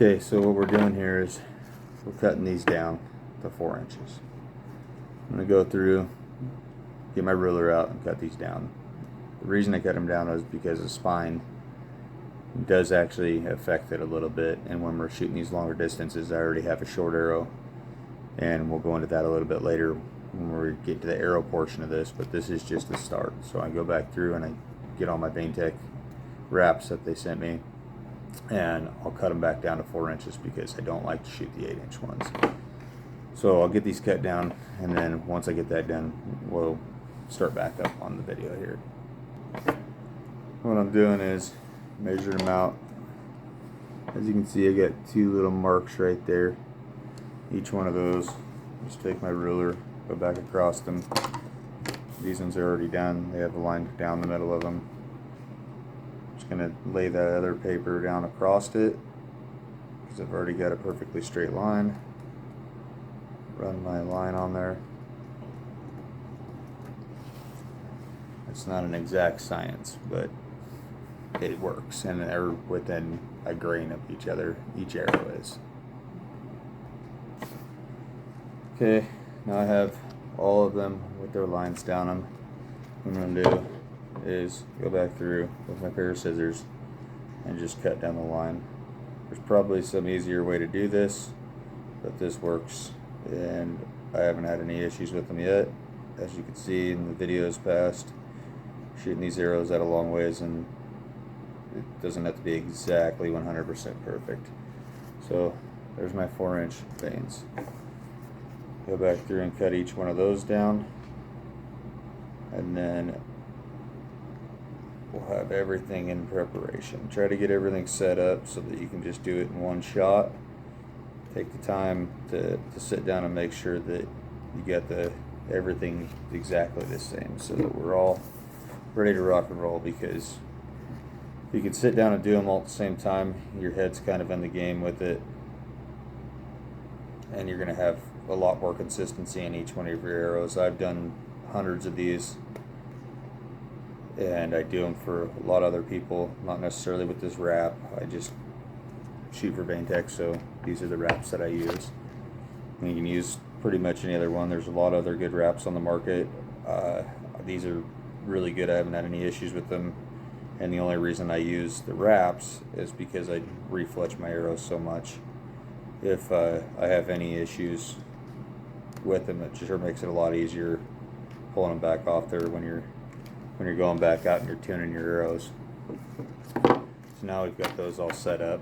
Okay, so what we're doing here is we're cutting these down to 4 inches. I'm going to go through, get my ruler out and cut these down. The reason I cut them down is because the spine does actually affect it a little bit, and when we're shooting these longer distances I already have a short arrow, and we'll go into that a little bit later when we get to the arrow portion of this, but this is just the start. So I go back through and I get all my Vaintech wraps that they sent me, and I'll cut them back down to 4 inches because I don't like to shoot the 8-inch ones. So I'll get these cut down, and then once I get that done, we'll start back up on the video here. What I'm doing is measuring them out. As you can see, I got 2 little marks right there. Each one of those, just take my ruler, go back across them. These ones are already done. They have a line down the middle of them. Just gonna lay that other paper down across it because I've already got a perfectly straight line. Run my line on there. It's not an exact science, but it works, and they're within a grain of each other. Each arrow is. Okay, now I have all of them with their lines down them. What I'm going to do is go back through with my pair of scissors and just cut down the line. There's probably some easier way to do this, but this works, and I haven't had any issues with them yet. As you can see in the videos past, shooting these arrows at a long ways, and it doesn't have to be exactly 100% perfect. So there's my 4-inch veins. Go back through and cut each one of those down, and then we'll have everything in preparation. Try to get everything set up so that you can just do it in one shot. Take the time to sit down and make sure that you get everything exactly the same, so that we're all ready to rock and roll. Because if you can sit down and do them all at the same time, your head's kind of in the game with it, and you're going to have a lot more consistency in each one of your arrows. I've done hundreds of these, and I do them for a lot of other people, not necessarily with this wrap. I just shoot for Vaintech, so these are the wraps that I use. And you can use pretty much any other one. There's a lot of other good wraps on the market. These are really good. I haven't had any issues with them, and the only reason I use the wraps is because I refletch my arrows so much. If I have any issues with them, it sure makes it a lot easier pulling them back off there when you're going back out and you're tuning your arrows. So now we've got those all set up.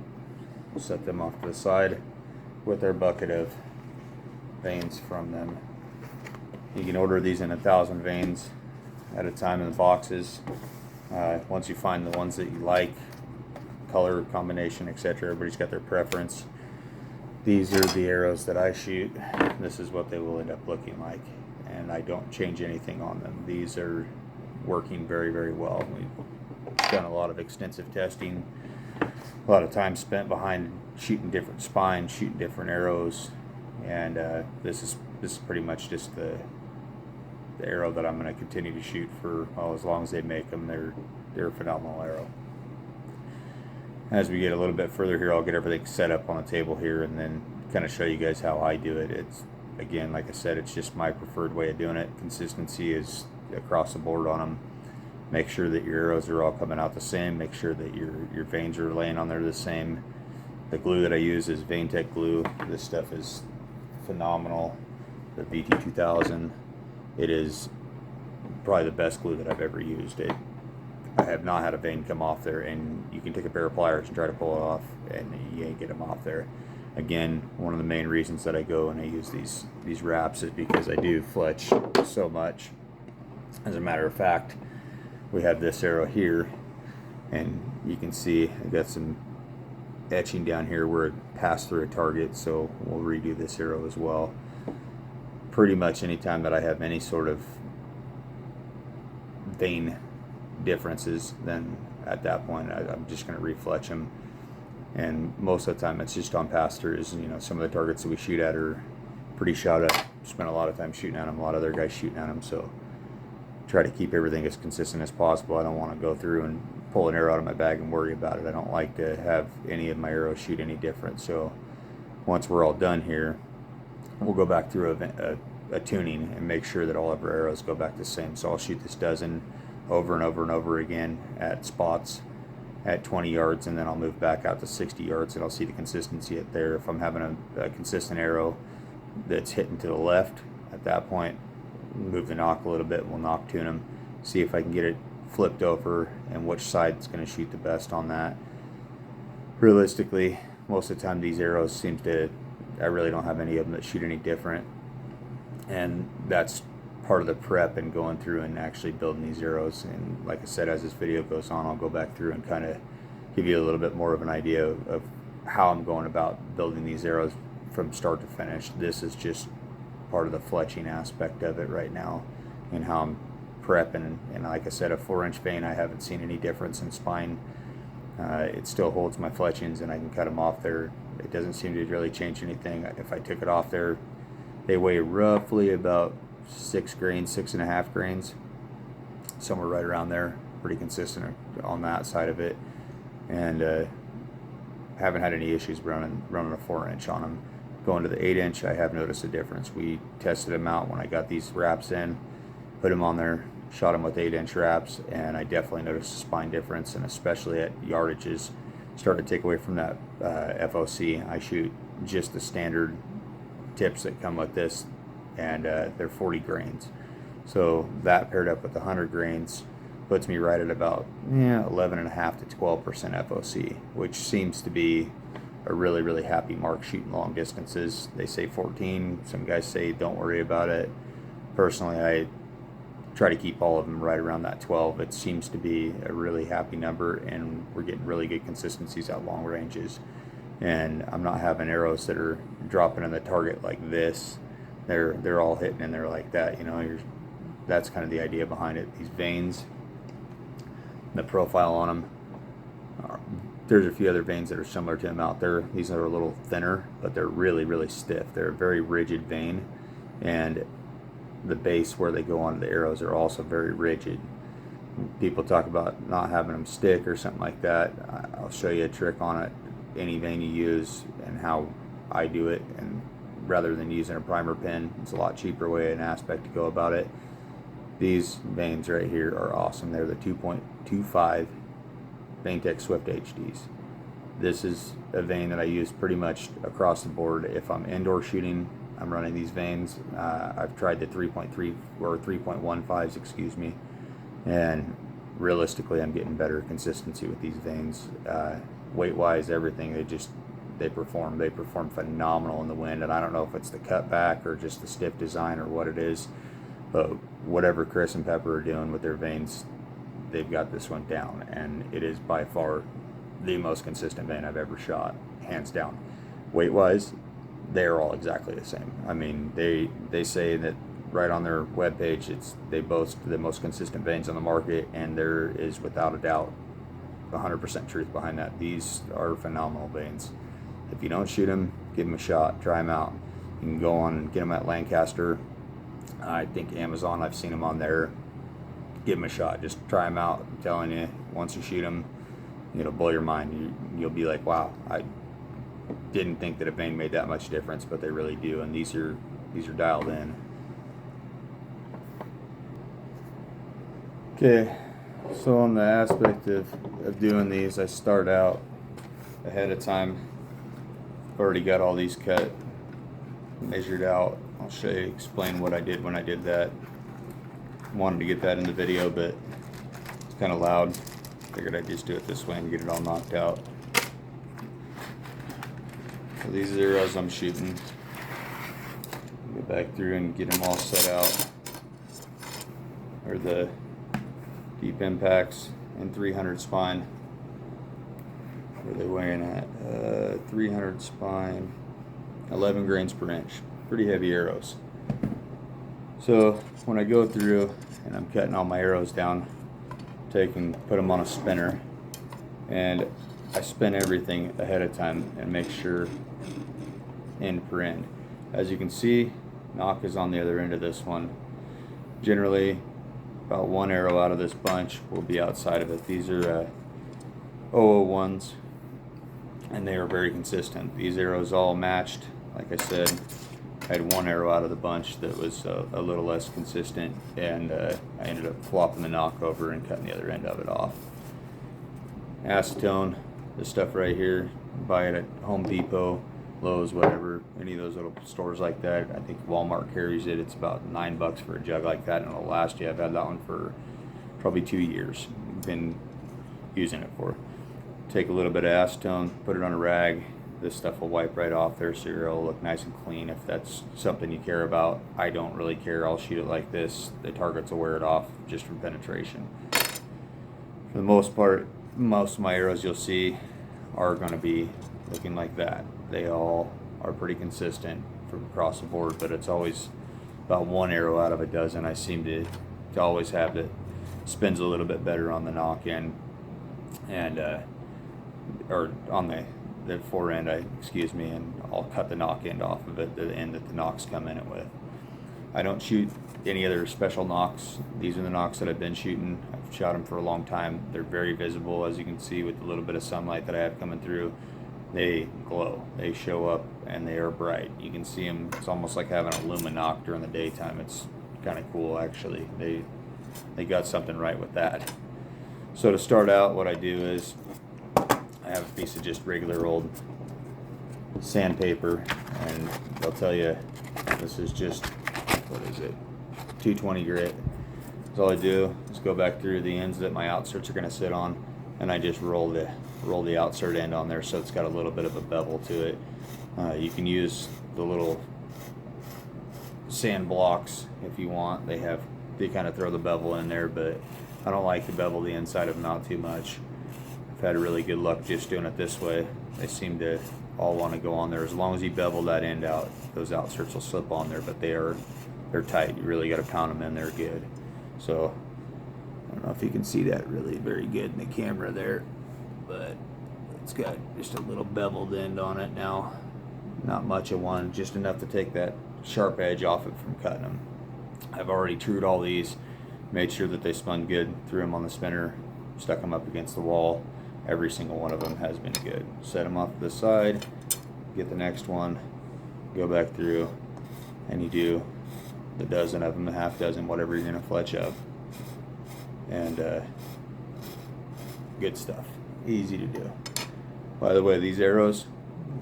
We'll set them off to the side with our bucket of veins from them. You can order these in 1,000 veins at a time in the boxes. Once you find the ones that you like, color combination, etc., everybody's got their preference. These are the arrows that I shoot. This is what they will end up looking like, and I don't change anything on them. These are working very, very well. We've done a lot of extensive testing, a lot of time spent behind shooting different spines, shooting different arrows, and this is pretty much just the arrow that I'm going to continue to shoot for as long as they make them. They're a phenomenal arrow. As we get a little bit further here, I'll get everything set up on the table here and then kind of show you guys how I do it. It's, again, like I said, it's just my preferred way of doing it. Consistency is across the board on them. Make sure that your arrows are all coming out the same. Make sure that your veins are laying on there the same. The glue that I use is Vaintech glue. This stuff is phenomenal. The VT2000. It is probably the best glue that I've ever used. I have not had a vein come off there, and you can take a pair of pliers and try to pull it off, and you ain't get them off there. Again, one of the main reasons that I go and I use these wraps is because I do fletch so much. As a matter of fact, we have this arrow here, and you can see I got some etching down here where it passed through a target, so we'll redo this arrow as well. Pretty much anytime that I have any sort of vein differences, then at that point I'm just going to refletch them, and most of the time it's just on pass-throughs. You know, some of the targets that we shoot at are pretty shot up. Spent a lot of time shooting at them, a lot of other guys shooting at them, so try to keep everything as consistent as possible. I don't want to go through and pull an arrow out of my bag and worry about it. I don't like to have any of my arrows shoot any different. So once we're all done here, we'll go back through a tuning and make sure that all of our arrows go back the same. So I'll shoot this dozen over and over and over again at spots at 20 yards, and then I'll move back out to 60 yards and I'll see the consistency at there. If I'm having a consistent arrow that's hitting to the left, at that point move the nock a little bit, we'll nock tune them, see if I can get it flipped over and which side is going to shoot the best on that. Realistically, most of the time these arrows seems to, I really don't have any of them that shoot any different, and that's part of the prep and going through and actually building these arrows. And like I said, as this video goes on, I'll go back through and kind of give you a little bit more of an idea of how I'm going about building these arrows from start to finish. This is just part of the fletching aspect of it right now and how I'm prepping. And like I said, a 4-inch vein, I haven't seen any difference in spine. It still holds my fletchings and I can cut them off there. It doesn't seem to really change anything. If I took it off there, they weigh roughly about 6 grains, 6.5 grains, somewhere right around there. Pretty consistent on that side of it, and haven't had any issues running a 4-inch on them. Going to the 8-inch, I have noticed a difference. We tested them out when I got these wraps in, put them on there, shot them with 8-inch wraps, and I definitely noticed a spine difference, and especially at yardages, started to take away from that FOC. I shoot just the standard tips that come with this, and they're 40 grains. So that paired up with 100 grains puts me right at about 11.5 to 12% FOC, which seems to be a really, really happy mark shooting long distances. They say 14. Some guys say don't worry about it. Personally, I try to keep all of them right around that 12. It seems to be a really happy number, and we're getting really good consistencies at long ranges. And I'm not having arrows that are dropping in the target like this. They're all hitting in there like that. You know, that's kind of the idea behind it. These veins, the profile on them. There's a few other veins that are similar to them out there. These are a little thinner, but they're really, really stiff. They're a very rigid vein, and the base where they go onto the arrows are also very rigid. People talk about not having them stick or something like that. I'll show you a trick on it. Any vein you use and how I do it, and rather than using a primer pin, it's a lot cheaper way and aspect to go about it. These veins right here are awesome. They're the 2.25 Vaintech Swift HDs. This is a vein that I use pretty much across the board. If I'm indoor shooting, I'm running these veins. I've tried the 3.3 or 3.15s, excuse me, and realistically I'm getting better consistency with these veins. Weight wise, everything, they perform phenomenal in the wind. And I don't know if it's the cutback or just the stiff design or what it is, but whatever Chris and Pepper are doing with their veins, they've got this one down, and it is by far the most consistent vein I've ever shot, hands down. Weight wise, they're all exactly the same. I mean, they say that right on their webpage, they boast the most consistent veins on the market, and there is without a doubt 100% truth behind that. These are phenomenal veins. If you don't shoot them, give them a shot, try them out. You can go on and get them at Lancaster. I think Amazon, I've seen them on there. Give them a shot, just try them out. I'm telling you, once you shoot them, it'll blow your mind. You'll be like, wow, I didn't think that a vein made that much difference, but they really do, and these are dialed in. Okay, so on the aspect of doing these, I start out ahead of time. I've already got all these cut, measured out. I'll show you, explain what I did when I did that. Wanted to get that in the video, but it's kind of loud. Figured I'd just do it this way and get it all knocked out. So these are arrows I'm shooting. Go back through and get them all set out. Or the deep impacts and 300 spine. What are they weighing at? 300 spine, 11 grains per inch. Pretty heavy arrows. So when I go through and I'm cutting all my arrows down, take and put them on a spinner, and I spin everything ahead of time and make sure end per end. As you can see, nock is on the other end of this one. Generally, about one arrow out of this bunch will be outside of it. These are 001s, and they are very consistent. These arrows all matched. Like I said, I had one arrow out of the bunch that was a little less consistent, and I ended up flopping the knock over and cutting the other end of it off. Acetone, this stuff right here, buy it at Home Depot, Lowe's, whatever, any of those little stores like that. I think Walmart carries it. It's about $9 for a jug like that, and it'll last you. I've had that one for probably 2 years. Been using it for. Take a little bit of acetone, put it on a rag. This stuff will wipe right off there, so your arrow will look nice and clean. If that's something you care about, I don't really care. I'll shoot it like this. The targets will wear it off just from penetration. For the most part, most of my arrows you'll see are going to be looking like that. They all are pretty consistent from across the board, but it's always about one arrow out of a dozen I seem to always have that spins a little bit better on the knock end, and or on the fore end, excuse me, and I'll cut the knock end off of it, the end that the knocks come in it with. I don't shoot any other special knocks. These are the knocks that I've been shooting. I've shot them for a long time. They're very visible, as you can see with the little bit of sunlight that I have coming through. They glow, they show up, and they are bright. You can see them. It's almost like having a Luminoc during the daytime. It's kind of cool, actually. They got something right with that. So to start out, what I do is I have a piece of just regular old sandpaper, and they'll tell you this is just, what is it, 220 grit. So all I do is go back through the ends that my outserts are going to sit on, and I just roll the outsert end on there so it's got a little bit of a bevel to it. You can use the little sand blocks if you want. They kind of throw the bevel in there, but I don't like to bevel the inside of them out too much. I've had really good luck just doing it this way. They seem to all want to go on there. As long as you bevel that end out, those outserts will slip on there, but they're tight. You really got to pound them in there good. So I don't know if you can see that really very good in the camera there, but it's got just a little beveled end on it now. Not much of one, just enough to take that sharp edge off it from cutting them. I've already trued all these, made sure that they spun good, threw them on the spinner, stuck them up against the wall. Every single one of them has been good. Set them off to the side, get the next one, go back through, and you do the dozen of them, a half dozen, whatever you're going to fletch up. And good stuff. Easy to do. By the way, these arrows,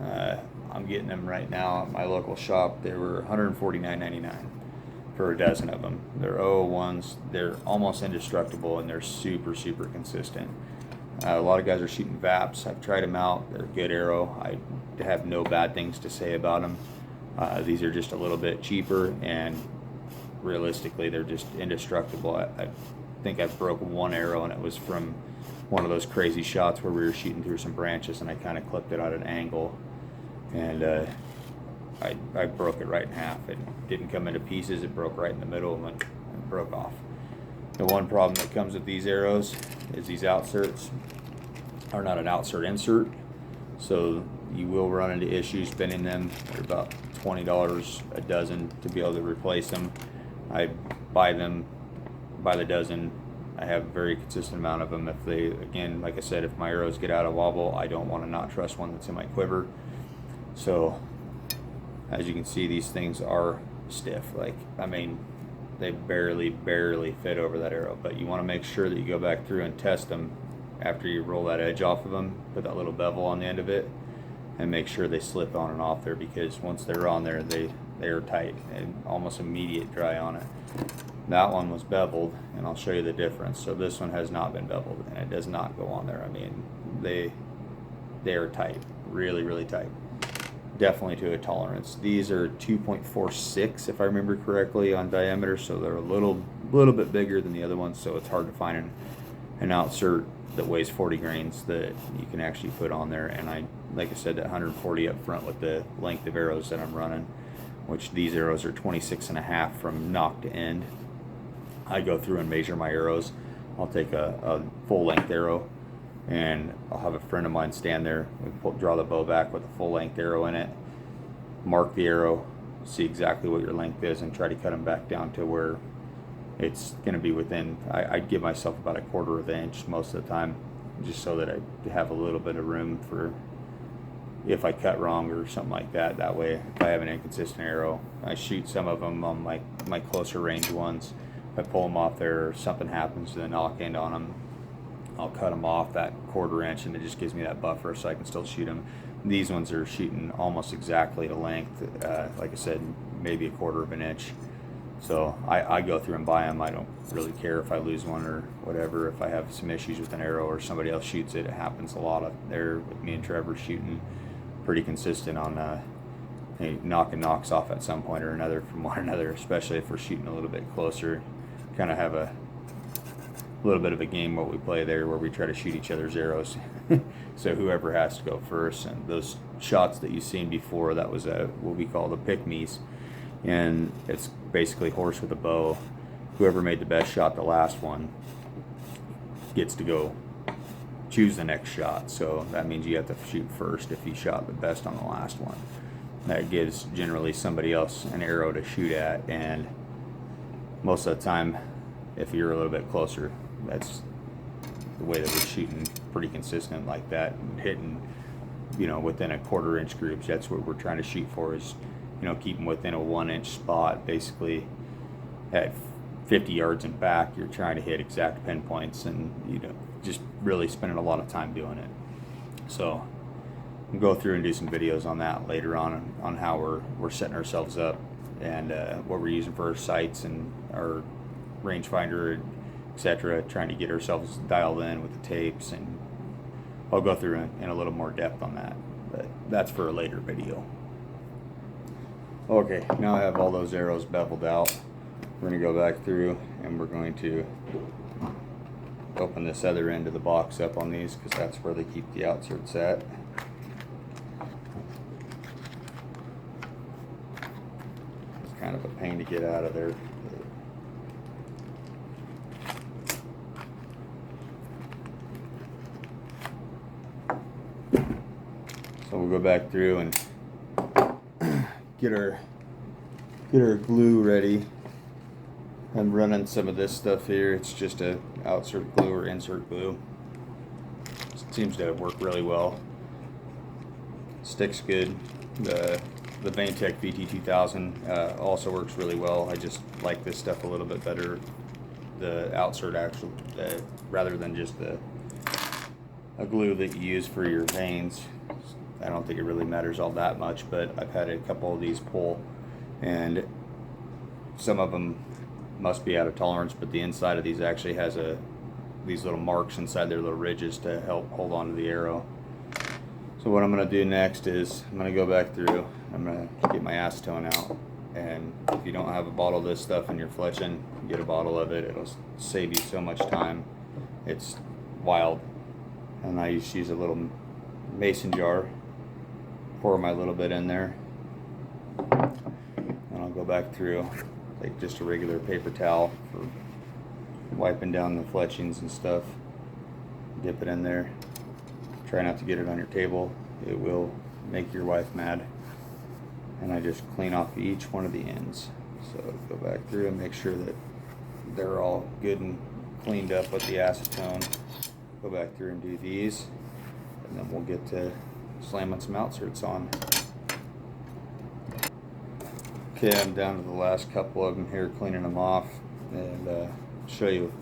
I'm getting them right now at my local shop. They were $149.99 for a dozen of them. They're 001s. They're almost indestructible, and they're super, super consistent. A lot of guys are shooting VAPs. I've tried them out. They're a good arrow. I have no bad things to say about them. These are just a little bit cheaper, and realistically, they're just indestructible. I think I broke one arrow, and it was from one of those crazy shots where we were shooting through some branches, and I kind of clipped it at an angle, and I broke it right in half. It didn't come into pieces. It broke right in the middle and broke off. The one problem that comes with these arrows is these outserts are not an outsert insert, so you will run into issues spinning them. They're about $20 a dozen to be able to replace them. I buy them by the dozen. I have a very consistent amount of them. If they, again, like I said, if my arrows get out of wobble, I don't want to not trust one that's in my quiver. So as you can see, these things are stiff. They barely fit over that arrow, but you want to make sure that you go back through and test them after you roll that edge off of them, put that little bevel on the end of it, and make sure they slip on and off there, because once they're on there, they are tight and almost immediate dry on it. That one was beveled, and I'll show you the difference. So this one has not been beveled, and it does not go on there. I mean, they are tight, really, really tight. Definitely to a tolerance. These are 2.46 if I remember correctly on diameter, so they're a little bit bigger than the other ones, so it's hard to find an outsert that weighs 40 grains that you can actually put on there. And like I said, that 140 up front with the length of arrows that I'm running, which these arrows are 26.5 from knock to end. I go through and measure my arrows. I'll take a full length arrow, and I'll have a friend of mine stand there and draw the bow back with a full length arrow in it, mark the arrow, see exactly what your length is, and try to cut them back down to where, it's going to be within, I'd give myself about a quarter of an inch most of the time. just so that I have a little bit of room for if I cut wrong or something like that. That way, if I have an inconsistent arrow, I shoot some of them on my closer range ones. If I pull them off there or something happens to the knock end on them, I'll cut them off that 1/4 inch, and it just gives me that buffer so I can still shoot them. These ones are shooting almost exactly to length, like I said, maybe 1/4 of an inch. So I go through and buy them. I don't really care if I lose one or whatever. If I have some issues with an arrow or somebody else shoots it, it happens a lot. There with me and Trevor shooting pretty consistent on knocks off at some point or another from one another, especially if we're shooting a little bit closer. Kind of have a little bit of a game what we play there where we try to shoot each other's arrows. So whoever has to go first, and those shots that you've seen before, that was what we call the pick-me's, and it's basically horse with a bow. Whoever made the best shot, the last one, gets to go choose the next shot. So that means you have to shoot first if you shot the best on the last one. That gives generally somebody else an arrow to shoot at, and most of the time, if you're a little bit closer, that's the way that we're shooting, pretty consistent like that, and hitting, within a 1/4 inch groups. That's what we're trying to shoot for, is, keep them within a 1 inch spot. Basically, at 50 yards and back, you're trying to hit exact pinpoints, and just really spending a lot of time doing it. So we'll go through and do some videos on that later on how we're setting ourselves up, and what we're using for our sights and our rangefinder, etc., trying to get ourselves dialed in with the tapes, and I'll go through in a little more depth on that, but that's for a later video. Okay, now I have all those arrows beveled out. We're going to go back through and we're going to open this other end of the box up on these, because that's where they keep the outserts at. It's kind of a pain to get out of there. So we'll go back through and get our glue ready. I'm running some of this stuff here. It's just a outsert glue or insert glue. It seems to work really well. Sticks good. The Vantech VT2000 also works really well. I just like this stuff a little bit better. The outsert actual, rather than just a glue that you use for your veins. I don't think it really matters all that much, but I've had a couple of these pull, and some of them must be out of tolerance, but the inside of these actually has these little marks inside their little ridges to help hold on to the arrow. So what I'm going to do next is I'm going to go back through, I'm going to get my acetone out, and if you don't have a bottle of this stuff in your fletching, get a bottle of it. It'll save you so much time. It's wild. And I just use a little mason jar, pour my little bit in there, and I'll go back through, take just a regular paper towel for wiping down the fletchings and stuff, dip it in there. Try not to get it on your table, it will make your wife mad. And I just clean off each one of the ends. So go back through and make sure that they're all good and cleaned up with the acetone. Go back through and do these, and then we'll get to slamming some outserts on. Okay, I'm down to the last couple of them here, cleaning them off, and show you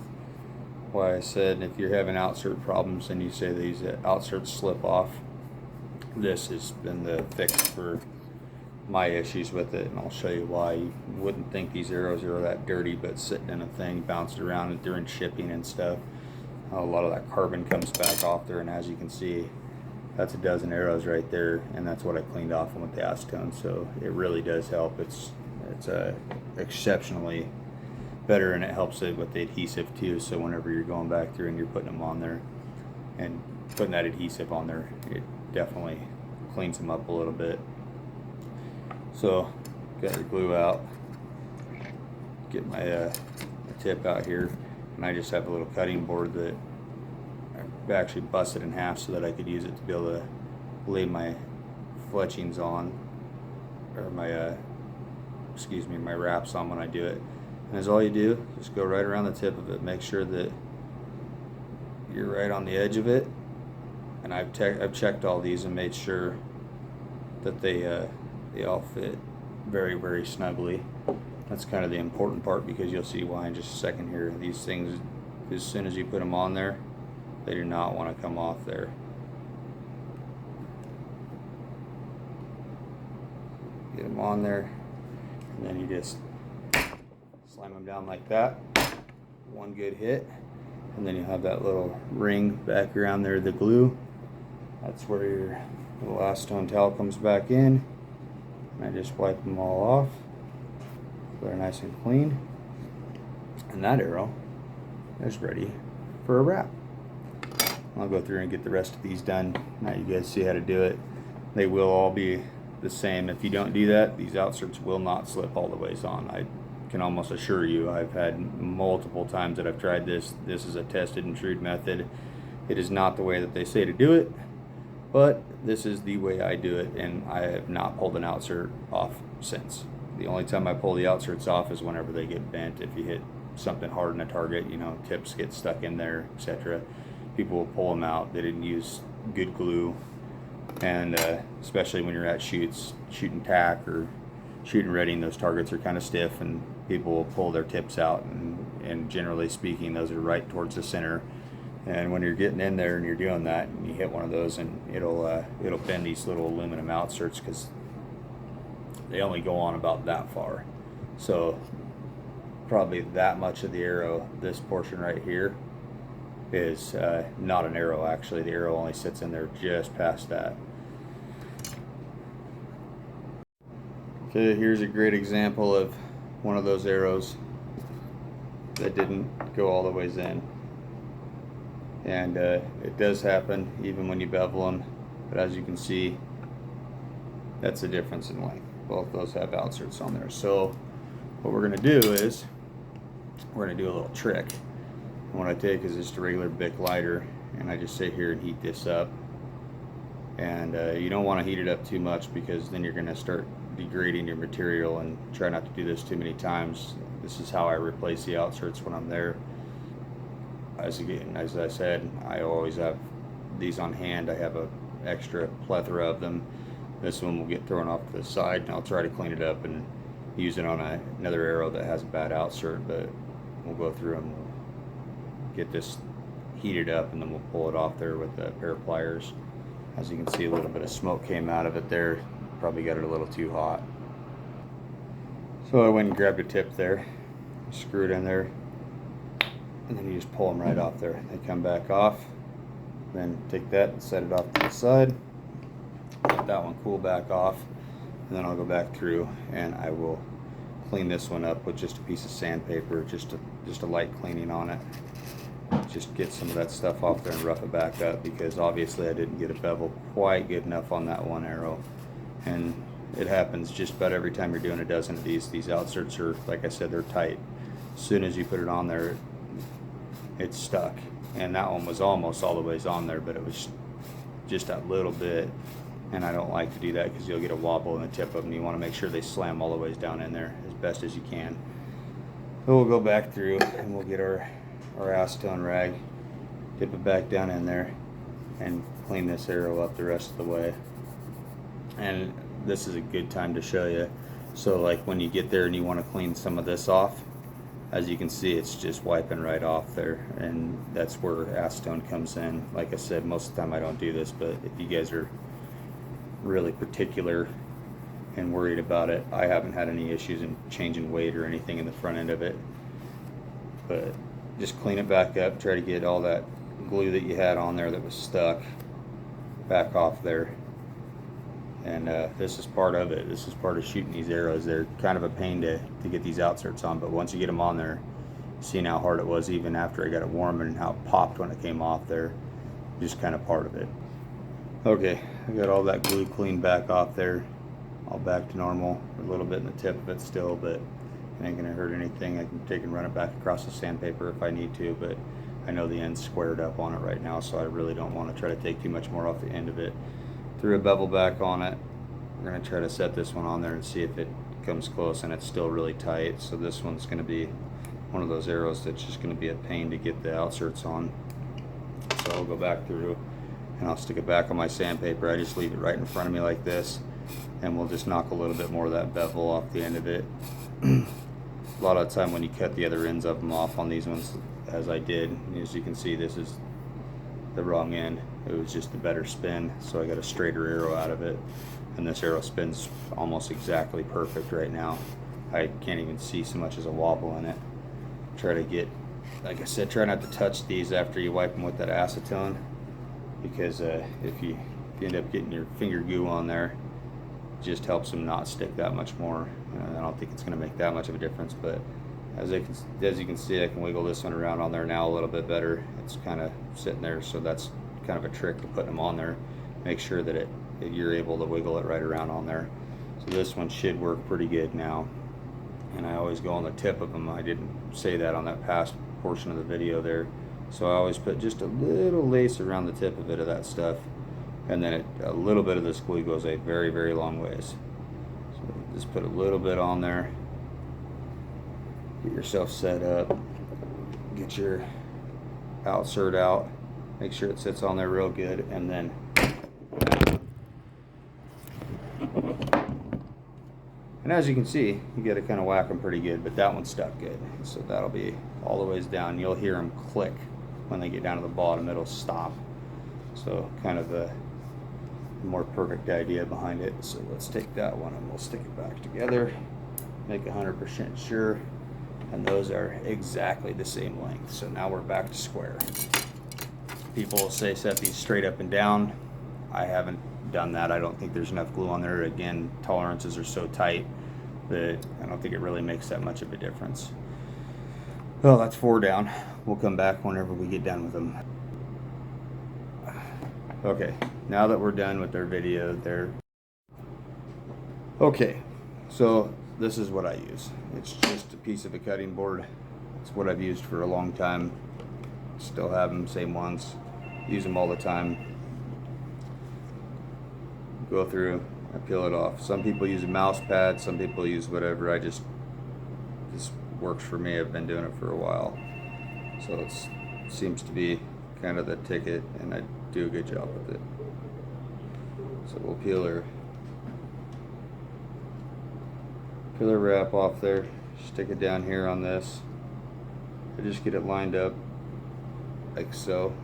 why I said if you're having outsert problems and you say these outserts slip off, this has been the fix for my issues with it, and I'll show you why. You wouldn't think these arrows are that dirty, but sitting in a thing, bounced around during shipping and stuff, a lot of that carbon comes back off there, and as you can see, that's a dozen arrows right there, and that's what I cleaned off them with the acetone. So it really does help. It's exceptionally better, and it helps it with the adhesive too. So whenever you're going back through and you're putting them on there and putting that adhesive on there, it definitely cleans them up a little bit. So got your glue out, get my tip out here, and I just have a little cutting board that I actually busted in half so that I could use it to be able to lay my fletchings on, or my my wraps on when I do it. And that's all you do, just go right around the tip of it. Make sure that you're right on the edge of it. And I've checked all these and made sure that they all fit very, very snugly. That's kind of the important part, because you'll see why in just a second here. These things, as soon as you put them on there, they do not want to come off there. Get them on there, and then you just slam them down like that. One good hit, and then you have that little ring back around there, the glue. That's where your little acetone towel comes back in. And I just wipe them all off so they're nice and clean. And that arrow is ready for a wrap. I'll go through and get the rest of these done. Now you guys see how to do it. They will all be the same. If you don't do that, these outserts will not slip all the ways on. I can almost assure you, I've had multiple times that I've tried this. This is a tested and true method. It is not the way that they say to do it, but this is the way I do it, and I have not pulled an outsert off since. The only time I pull the outserts off is whenever they get bent. If you hit something hard in a target, you know, tips get stuck in there, etc. People will pull them out. They didn't use good glue, and especially when you're at shooting tack or shooting ready, those targets are kind of stiff, and people will pull their tips out, and generally speaking, those are right towards the center. And when you're getting in there and you're doing that, and you hit one of those, and it'll bend these little aluminum outserts, because they only go on about that far. So probably that much of the arrow, this portion right here, is not an arrow. Actually, the arrow only sits in there just past that. Okay, here's a great example of one of those arrows that didn't go all the ways in. And it does happen even when you bevel them, but as you can see, that's the difference in length. Both those have outserts on there. So what we're going to do is we're going to do a little trick. And what I take is just a regular Bic lighter, and I just sit here and heat this up. And you don't want to heat it up too much, because then you're going to start degrading your material, and try not to do this too many times. This is how I replace the outserts when I'm there. As I said, I always have these on hand. I have a extra plethora of them. This one will get thrown off to the side, and I'll try to clean it up and use it on another arrow that has a bad outsert, but we'll go through and we'll get this heated up, and then we'll pull it off there with a pair of pliers. As you can see, a little bit of smoke came out of it there. Probably got it a little too hot. So I went and grabbed a tip there, screw it in there, and then you just pull them right off there. They come back off. Then take that and set it off to the side. Let that one cool back off, and then I'll go back through and I will clean this one up with just a piece of sandpaper, just a light cleaning on it. Just get some of that stuff off there and rough it back up, because obviously I didn't get a bevel quite good enough on that one arrow. And it happens just about every time you're doing a dozen of these. These outserts are, like I said, they're tight. As soon as you put it on there, it's stuck. And that one was almost all the ways on there, but it was just a little bit. And I don't like to do that, because you'll get a wobble in the tip of them. You want to make sure they slam all the ways down in there as best as you can. So we'll go back through and we'll get our acetone rag, dip it back down in there, and clean this arrow up the rest of the way. And this is a good time to show you. So like when you get there and you want to clean some of this off, as you can see, it's just wiping right off there, and that's where acetone comes in. Like I said, most of the time I don't do this, but if you guys are really particular and worried about it, I haven't had any issues in changing weight or anything in the front end of it. But just clean it back up, try to get all that glue that you had on there that was stuck back off there. And this is part of it. This is part of shooting these arrows. They're kind of a pain to get these outserts on, but once you get them on there, seeing how hard it was even after I got it warm, and how it popped when it came off there, just kind of part of it. Okay, I got all that glue cleaned back off there, all back to normal. A little bit in the tip of it still, but it ain't gonna hurt anything. I can take and run it back across the sandpaper if I need to, but I know the end's squared up on it right now, so I really don't want to try to take too much more off the end of it. Threw a bevel back on it. We're going to try to set this one on there and see if it comes close, and it's still really tight. So this one's going to be one of those arrows that's just going to be a pain to get the outserts on. So I'll go back through and I'll stick it back on my sandpaper. I just leave it right in front of me like this, and we'll just knock a little bit more of that bevel off the end of it. A lot of the time when you cut the other ends of them off on these ones, as I did, as you can see, this is the wrong end. It was just a better spin, so I got a straighter arrow out of it, and this arrow spins almost exactly perfect right now. I can't even see so much as a wobble in it. Try to get, like I said, try not to touch these after you wipe them with that acetone, because if you end up getting your finger goo on there, it just helps them not stick that much more. I don't think it's going to make that much of a difference, but as you can see, I can wiggle this one around on there now a little bit better. It's kind of sitting there, so that's kind of a trick to putting them on there. Make sure that you're able to wiggle it right around on there. So this one should work pretty good now. And I always go on the tip of them. I didn't say that on that past portion of the video there. So I always put just a little lace around the tip of it of that stuff. And then a little bit of this glue goes a very, very long ways. So just put a little bit on there. Get yourself set up. Get your outsert out. Make sure it sits on there real good. And then and as you can see, you got to kind of whack them pretty good, but that one stuck good. So that'll be all the ways down. You'll hear them click when they get down to the bottom. It'll stop. So kind of a more perfect idea behind it. So let's take that one and we'll stick it back together. Make 100% sure. And those are exactly the same length. So now we're back to square. People will say set these straight up and down. I haven't done that. I don't think there's enough glue on there. Again, tolerances are so tight that I don't think it really makes that much of a difference. Well, that's 4 down. We'll come back whenever we get done with them. Okay, now that we're done with their video there. Okay, so this is what I use. It's just a piece of a cutting board. It's what I've used for a long time. Still have them, same ones. Use them all the time. Go through, I peel it off. Some people use a mouse pad, some people use whatever. This works for me. I've been doing it for a while. So it seems to be kind of the ticket, and I do a good job with it. So we'll peel her wrap off there, stick it down here on this. I just get it lined up like so.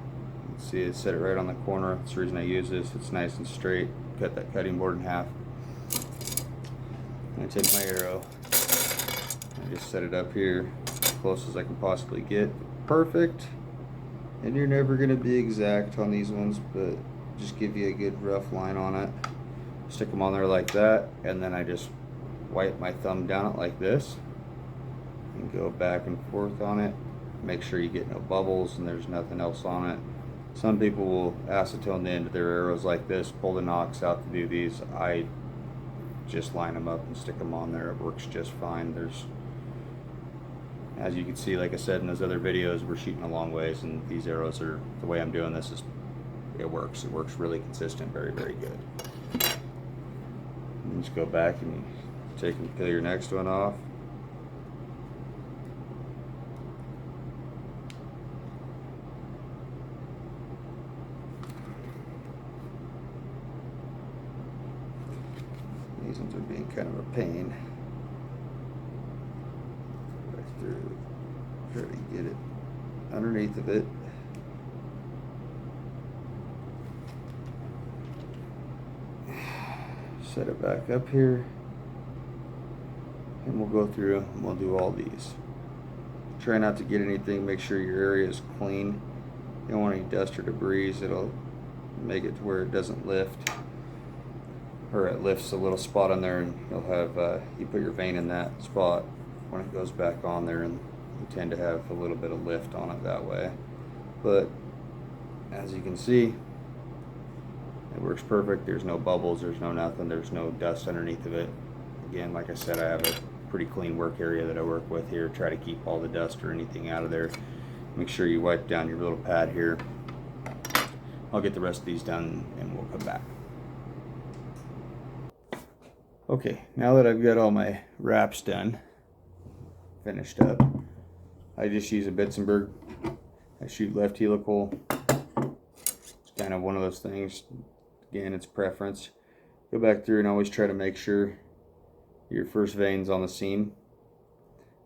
See, it set it right on the corner. That's the reason I use this. It's nice and straight. Cut that cutting board in half. And I take my arrow. I just set it up here as close as I can possibly get. Perfect. And you're never going to be exact on these ones, but just give you a good rough line on it. Stick them on there like that, and then I just wipe my thumb down it like this and go back and forth on it. Make sure you get no bubbles and there's nothing else on it. Some people will acetone the end of their arrows like this, pull the nocks out to do these. I just line them up and stick them on there. It works just fine. As you can see, like I said in those other videos, we're shooting a long ways, and these arrows are, the way I'm doing this is, it works. It works really consistent, very, very good. And just go back and take and peel your next one off. These ones are being kind of a pain. Right through, try to get it underneath of it. Set it back up here, and we'll go through and we'll do all these. Try not to get anything. Make sure your area is clean. You don't want any dust or debris. It'll make it to where it doesn't lift, or it lifts a little spot on there, and you'll have you put your vein in that spot when it goes back on there, and you tend to have a little bit of lift on it that way. But as you can see, it works perfect. There's no bubbles, there's no nothing, there's no dust underneath of it. Again, like I said, I have a pretty clean work area that I work with here. Try to keep all the dust or anything out of there. Make sure you wipe down your little pad here. I'll get the rest of these done and we'll come back. Okay, now that I've got all my wraps done, finished up, I just use a Bitzenberg. I shoot left helical, kind of one of those things. Again, it's preference. Go back through and always try to make sure your first vein's on the seam.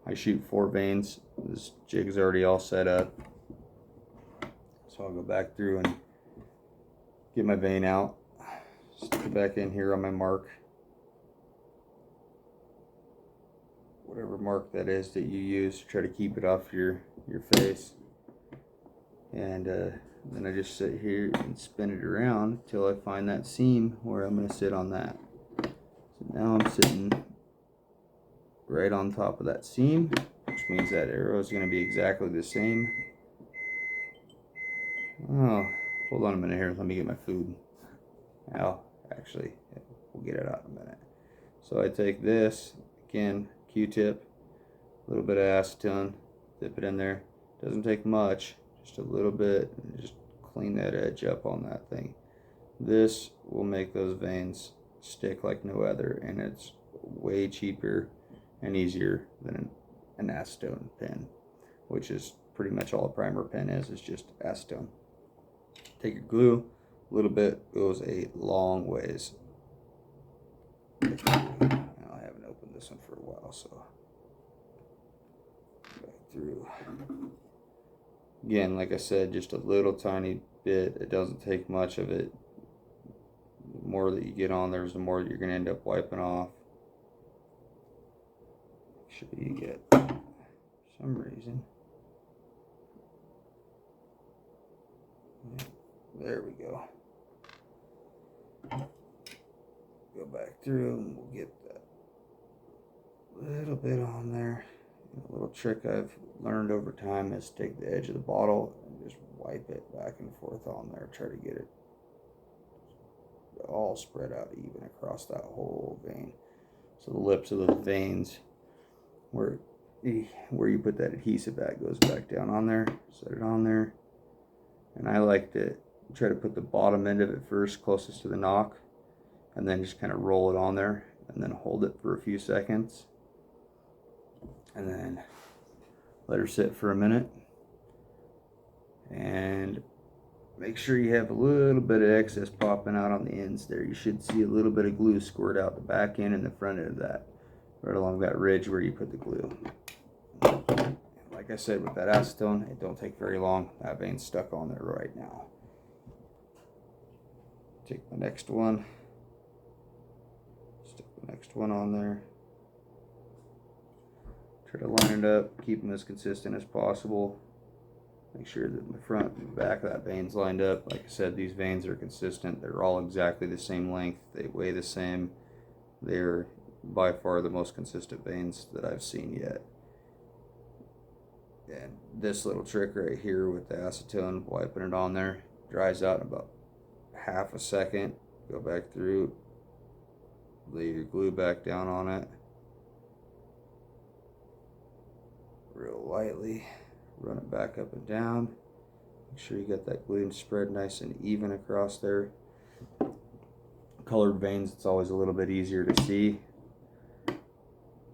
I shoot 4 veins. This jig is already all set up. So I'll go back through and get my vein out. Stick it back in here on my mark. Whatever mark that is that you use, try to keep it off your face. And then I just sit here and spin it around until I find that seam where I'm going to sit on that. So now I'm sitting right on top of that seam, which means that arrow is going to be exactly the same. Oh, hold on a minute here. Let me get my food. Ow, actually, we'll get it out in a minute. So I take this, again, Q-tip, a little bit of acetone, dip it in there. Doesn't take much, just a little bit, and just clean that edge up on that thing. This will make those veins stick like no other, and it's way cheaper and easier than an acetone pen, which is pretty much all a primer pen is just acetone. Take your glue, a little bit goes a long ways. I haven't opened this one for a while, so back through. Again, like I said, just a little tiny bit. It doesn't take much of it. The more that you get on there, the more that you're going to end up wiping off. Make sure you get, for some reason, there we go. Go back through and we'll get that little bit on there. And a little trick I've learned over time is take the edge of the bottle and just wipe it back and forth on there. Try to get it all spread out even across that whole vein. So the lips of the veins where you put that adhesive back goes back down on there. Set it on there. And I like to try to put the bottom end of it first, closest to the knock, and then just kind of roll it on there and then hold it for a few seconds and then let her sit for a minute. And make sure you have a little bit of excess popping out on the ends there. You should see a little bit of glue squirt out the back end and the front end of that, right along that ridge where you put the glue. Like I said, with that acetone, it don't take very long. That vein's stuck on there right now. Take the next one, stick the next one on there. Try to line it up, keep them as consistent as possible. Make sure that the front and back of that vein's lined up. Like I said, these veins are consistent. They're all exactly the same length. They weigh the same. They're by far the most consistent veins that I've seen yet. And this little trick right here with the acetone, wiping it on there, dries out in about half a second. Go back through, lay your glue back down on it real lightly, run it back up and down. Make sure you get that glue spread nice and even across there. Colored veins, it's always a little bit easier to see.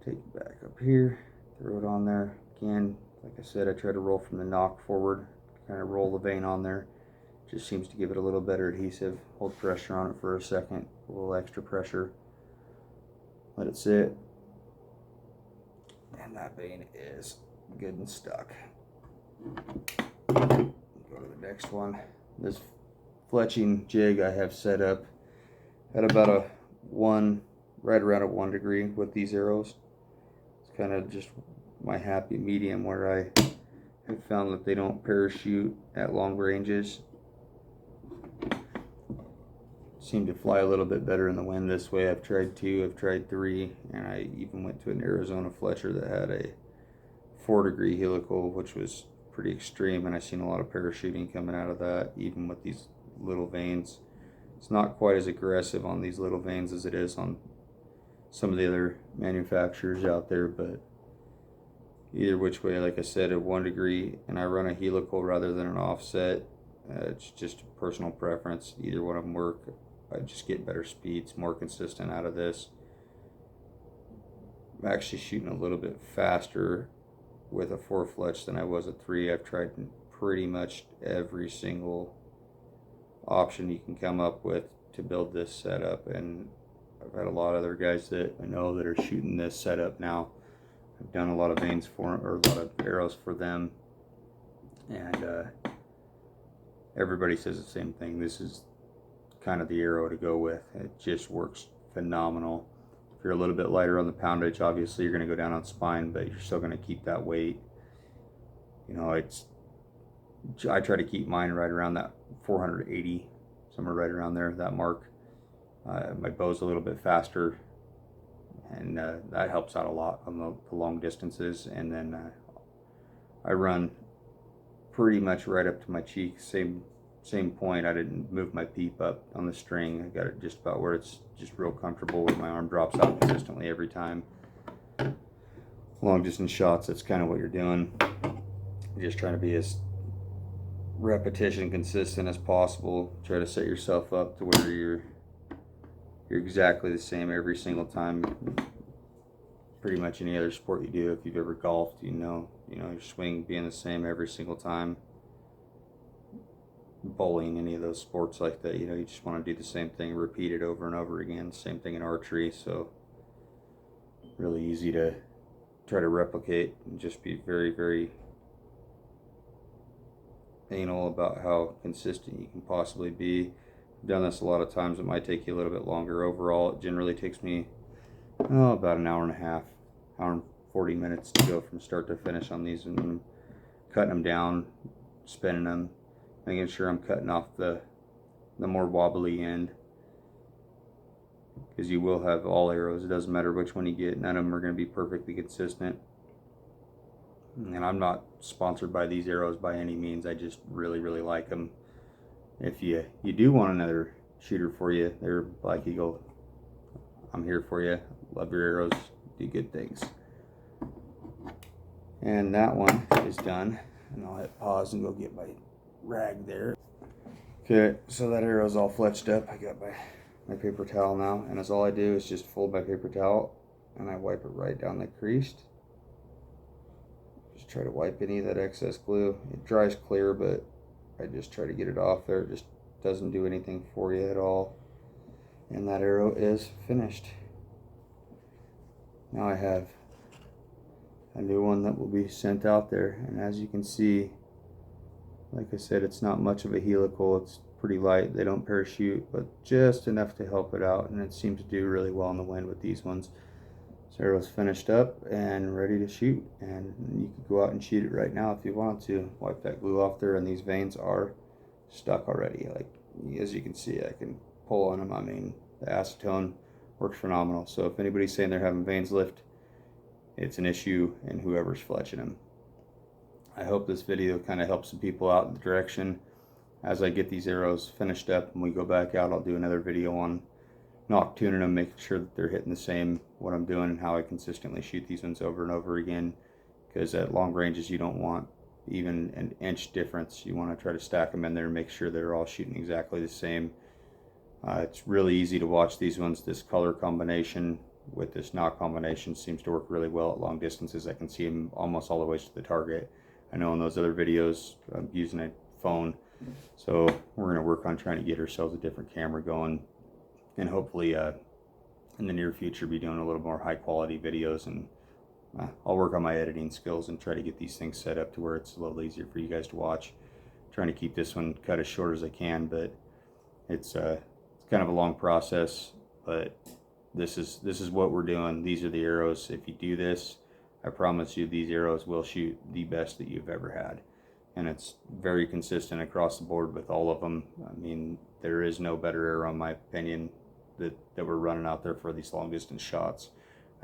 Take it back up here, throw it on there again. Like I said, I try to roll from the knock forward, kind of roll the vein on there. Just seems to give it a little better adhesive. Hold pressure on it for a second, a little extra pressure. Let it sit. And that vein is good and stuck. Go to the next one. This fletching jig I have set up at about right around a 1 degree with these arrows. It's kind of just my happy medium where I have found that they don't parachute at long ranges. Seem to fly a little bit better in the wind this way. I've tried 2, I've tried 3, and I even went to an Arizona Fletcher that had a 4 degree helical, which was pretty extreme, and I've seen a lot of parachuting coming out of that, even with these little veins. It's not quite as aggressive on these little veins as it is on some of the other manufacturers out there, but either which way, like I said, at 1 degree, and I run a helical rather than an offset. It's just a personal preference. Either one of them work. I just get better speeds, more consistent out of this. I'm actually shooting a little bit faster with a 4 fletch than I was a 3. I've tried pretty much every single option you can come up with to build this setup. And I've had a lot of other guys that I know that are shooting this setup now. I've done a lot of vanes for, or a lot of arrows for them, and everybody says the same thing. This is kind of the arrow to go with. It just works phenomenal. If you're a little bit lighter on the poundage, obviously you're going to go down on spine, but you're still going to keep that weight. You know, I try to keep mine right around that 480, somewhere right around there, that mark. My bow's a little bit faster, and that helps out a lot on the long distances. And then I run pretty much right up to my cheek, same point. I didn't move my peep up on the string. I got it just about where it's just real comfortable, where my arm drops out consistently every time. Long distance shots, that's kind of what you're doing. You're just trying to be as repetition consistent as possible. Try to set yourself up to where you're exactly the same every single time. Pretty much any other sport you do, if you've ever golfed, you know your swing being the same every single time. Bowling, any of those sports like that, you just want to do the same thing, repeat it over and over again. Same thing in archery. So really easy to try to replicate, and just be very, very anal about how consistent you can possibly be. I've done this a lot of times. It might take you a little bit longer. Overall, it generally takes me about an hour and a half, hour and 40 minutes to go from start to finish on these, and I'm cutting them down, spinning them, making sure I'm cutting off the more wobbly end, because you will have all arrows. It doesn't matter which one you get. None of them are going to be perfectly consistent. And I'm not sponsored by these arrows by any means. I just really, really like them. If you do want another shooter for you, they're Black Eagle. I'm here for you. Love your arrows. Do good things. And that one is done. And I'll hit pause and go get my rag there. Okay, so that arrow's all fletched up. I got my paper towel now, and all I do is just fold my paper towel and I wipe it right down the crease. Just try to wipe any of that excess glue. It dries clear, but I just try to get it off there. It just doesn't do anything for you at all. And that arrow is finished. Now I have a new one that will be sent out there, and as you can see, like I said, it's not much of a helical. It's pretty light. They don't parachute, but just enough to help it out, and it seems to do really well in the wind with these ones. So arrow's finished up and ready to shoot, and you could go out and shoot it right now if you want to. Wipe that glue off there, and these vanes are stuck already. Like, as you can see, I can pull on them. I mean, the acetone works phenomenal. So if anybody's saying they're having vanes lift, it's an issue in whoever's fletching them. I hope this video kind of helps some people out in the direction. As I get these arrows finished up and we go back out, I'll do another video on nock tuning them, making sure that they're hitting the same, what I'm doing, and how I consistently shoot these ones over and over again. Because at long ranges, you don't want even an inch difference. You want to try to stack them in there and make sure they're all shooting exactly the same. It's really easy to watch these ones. This color combination with this nock combination seems to work really well at long distances. I can see them almost all the way to the target. I know in those other videos I'm using a phone, so we're going to work on trying to get ourselves a different camera going, and hopefully in the near future be doing a little more high quality videos. And I'll work on my editing skills and try to get these things set up to where it's a little easier for you guys to watch. Trying to keep this one cut as short as I can, but it's kind of a long process, but this is what we're doing. These are the arrows. If you do this, I promise you these arrows will shoot the best that you've ever had. And it's very consistent across the board with all of them. I mean, there is no better arrow in my opinion that we're running out there for these long distance shots.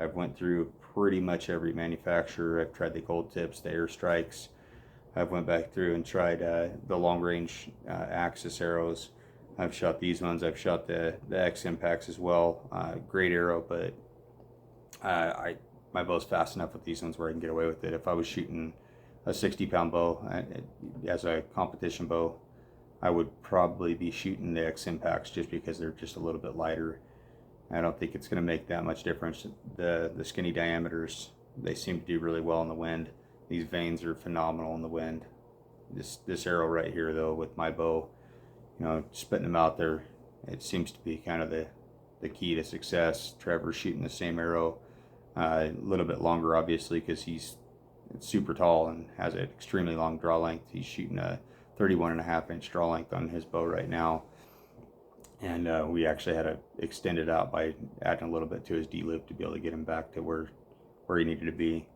I've went through pretty much every manufacturer. I've tried the Gold Tips, the Air Strikes. I've went back through and tried the long range Axis arrows. I've shot these ones. I've shot the X Impacts as well. Great arrow, but my bow's fast enough with these ones where I can get away with it. If I was shooting a 60-pound bow as a competition bow, I would probably be shooting the X Impacts just because they're just a little bit lighter. I don't think it's going to make that much difference. The skinny diameters, they seem to do really well in the wind. These vanes are phenomenal in the wind. This arrow right here, though, with my bow, you know, spitting them out there, it seems to be kind of the key to success. Trevor's shooting the same arrow, a little bit longer, obviously, because he's super tall and has an extremely long draw length. He's shooting a 31.5-inch draw length on his bow right now. And we actually had to extend it out by adding a little bit to his D-loop to be able to get him back to where he needed to be.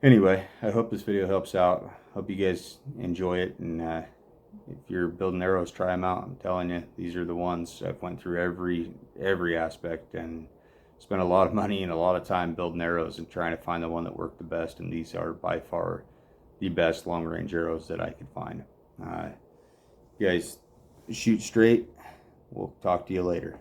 Anyway, I hope this video helps out. Hope you guys enjoy it, and if you're building arrows, try them out. I'm telling you, these are the ones. I've went through every aspect and spent a lot of money and a lot of time building arrows and trying to find the one that worked the best, and these are by far the best long-range arrows that I could find. You guys shoot straight. We'll talk to you later.